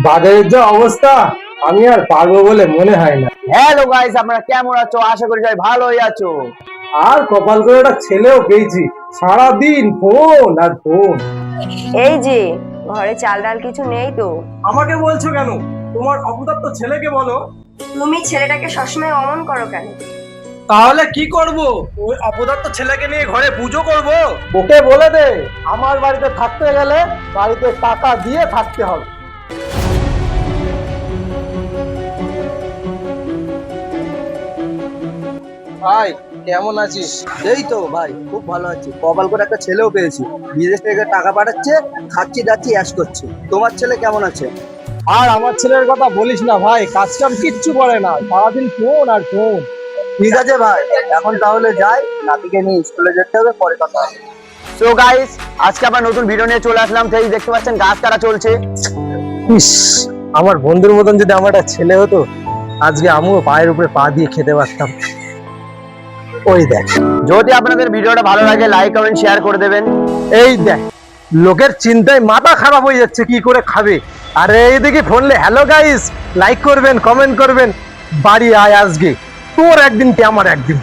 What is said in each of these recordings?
বাজারের যা অবস্থা, আমি আর পারবো বলে মনে হয় না। হ্যালো গাইস, আপনারা কেমন আছো? আশা করি সবাই ভালোই আছো। আর কপাল করে একটা ছেলেও পেয়েছি, সারাদিন ফোন আর ফোন। এই যে ঘরে চাল ডাল কিছু নেই তো? আমাকে বলছো কেন? তোমার অপদার্থ ছেলেকে বলো। তুমি ছেলেটাকে সবসময় অমন করো কেন? তাহলে কি করব? ওই অপদার্থ ছেলেকে নিয়ে ঘরে পুজো করব? ওকে বলে দে, আমার বাড়িতে থাকতে গেলে বাড়িতে টাকা দিয়ে থাকতে হবে। ভাই কেমন আছিস? এই তো ভাই খুব ভালো আছি। কপাল করে একটা ছেলেও পেয়েছি, বিদেশ থেকে টাকা পাঠাচ্ছে, খাচ্ছি যাচ্ছি অ্যাশ করছে। তোমার ছেলে কেমন আছে? আর আমার ছেলের কথা বলিস না ভাই, কাজ কাম কিচ্ছু করে না, সারাদিন ফোন আর ফোন। ঠিক আছে ভাই, এখন তাহলে যাই, নাতিকে নিয়ে স্কুলে যেতে হবে, পরে কথা হবে। সো গাইস, আজকে আবার নতুন ভিডিও নিয়ে চলে আসলাম। সেই দেখতে পাচ্ছেন গাছ কাটা চলছে। ইস, আমার বন্ধুর মতন যদি আমার একটা ছেলে হতো, আজকে আমিও পায়ের উপরে পা দিয়ে খেতে পারতাম। ওই দেখ, যদি আপনাদের ভিডিওটা ভালো লাগে লাইক কমেন্ট শেয়ার করে দেবেন। এই দেখ, লোকের চিন্তায় মাথা খারাপ হয়ে যাচ্ছে, কি করে খাবে। আর এইদিকে ফোনলে হ্যালো গাইস, লাইক করবেন, কমেন্ট করবেন, বাড়ি আয় আজকে, তোর একদিন কি আমার একদিন।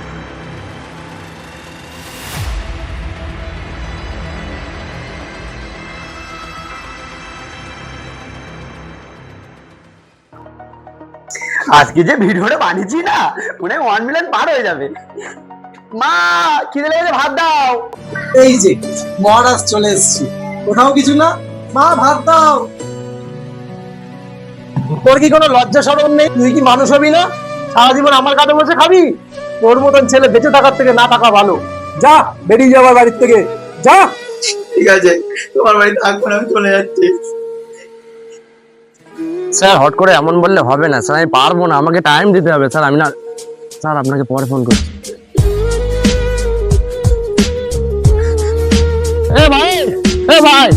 আজকে যে ভিডিওটা বানিয়েছি না, মনে হয় 1 মিলিয়ন পার হয়ে যাবে। মা খিদে লেগেছে, ভাত দাও। এই যে মহারাজ চলে এসেছি, কোথাও কিছু না, মা ভাত দাও। তোর কি কোনো লজ্জা শরম নেই? তুই কি মানুষ হবি না? সারা জীবন আমার কাছে বসে খাবি? তোর মতন ছেলে বেঁচে থাকার থেকে না থাকা ভালো। যা, বেরিয়ে যাবার বাড়ির থেকে যা। ঠিক আছে, তোমার বাড়িতে থাকবো না, আমি চলে যাচ্ছি। স্যার হট করে এমন বললে হবে না স্যার, আমি পারবো না, আমাকে টাইম দিতে হবে স্যার। আমি না স্যার, আপনাকে পরে ফোন করছি। এ ভাই, এ ভাই,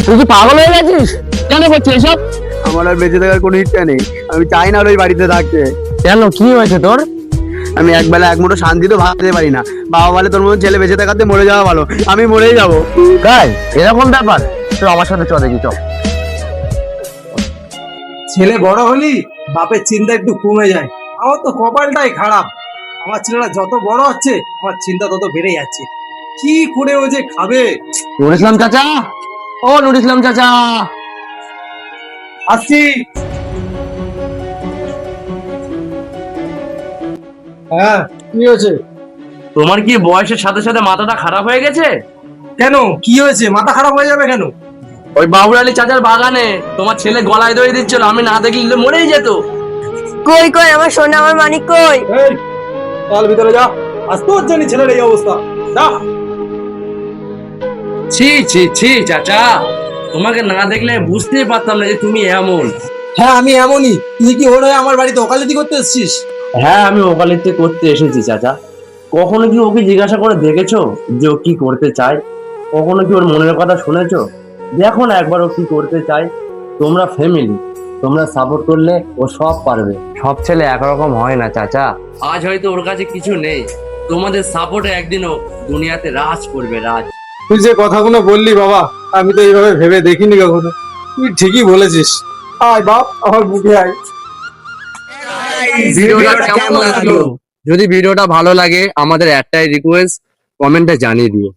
তুই কি পাগল হয়ে গেছিস? কেন করছিস এসব? আমার আর বেঁচে থাকার কোনো ইচ্ছা নেই, আমি চাই না আর ওই বাড়িতে থাকতে। কেন, কি হয়েছে তোর? আমি একবেলা এক মুঠো শান্তি তো ভাবতে পারি না। বাবা বলে তোর মতো ছেলে বেঁচে থাকাতে মরে যাওয়া ভালো, আমি মরেই যাবো। তাই এরকম ব্যাপার? তো আমার সাথে চ দেখি, চ। ছেলে বড় হলি বাপের চিন্তা একটু কমে যায়। আমার তো কপালটাই খারাপ, আমার ছেলেরা যত বড় হচ্ছে আমার চিন্তা তত বেড়ে যাচ্ছে। কি করে ও যে খাবে। নুর ইসলাম চাচা, ও নুর ইসলাম চাচা, আসছি। হ্যাঁ, কি হয়েছে? তোমার কি বয়সের সাথে সাথে মাথাটা খারাপ হয়ে গেছে? কেন, কি হয়েছে? মাথা খারাপ হয়ে যাবে কেন? ওই বাবুর আলী চাচার বাগানে তোমার ছেলে গলায় দড়ি দিচ্ছিল, আমি না দেখলে মরেই যেত। কই কই আমার সোনা, আমার মানিক কই? এই, চল ভিতরে যা, আজ তোর জন্য ছেলের এই অবস্থা। যা। ছি ছি ছি চাচা, তোমাকে না দেখলে বুঝতেই পারতাম না যে তুমি এমন। হ্যাঁ, আমি এমনই। তুই কি ওর হয়ে আমার বাড়িতে ওকালতি করতে এসেছিস? হ্যাঁ, আমি ওকালতি করতে এসেছি চাচা। কখনো কি ওকে জিজ্ঞাসা করে দেখেছো যে ও কি করতে চায়? কখনো কি ওর মনের কথা শুনেছো? দেখো না একবার ও কি করতে চায়। তোমরা ফ্যামিলি, তোমরা সাপোর্ট করলে ও সব পারবে। সব ছেলে একরকম হয় না চাচা। আজ হয়তো ওর কাছে কিছু নেই, তোমাদের সাপোর্টে একদিনও দুনিয়াতে রাজ করবে, রাজ। তুই যে কথাগুলো বললি বাবা, আমি তো এইভাবে ভেবে দেখিনি কখনো। তুই ঠিকই বলেছিস। আয় বাপ, আমার বুকে আয়। ভিডিওটা কেমন লাগলো? যদি ভিডিওটা ভালো লাগে আমাদের একটাই রিকোয়েস্ট, কমেন্টে জানিয়ে দিও।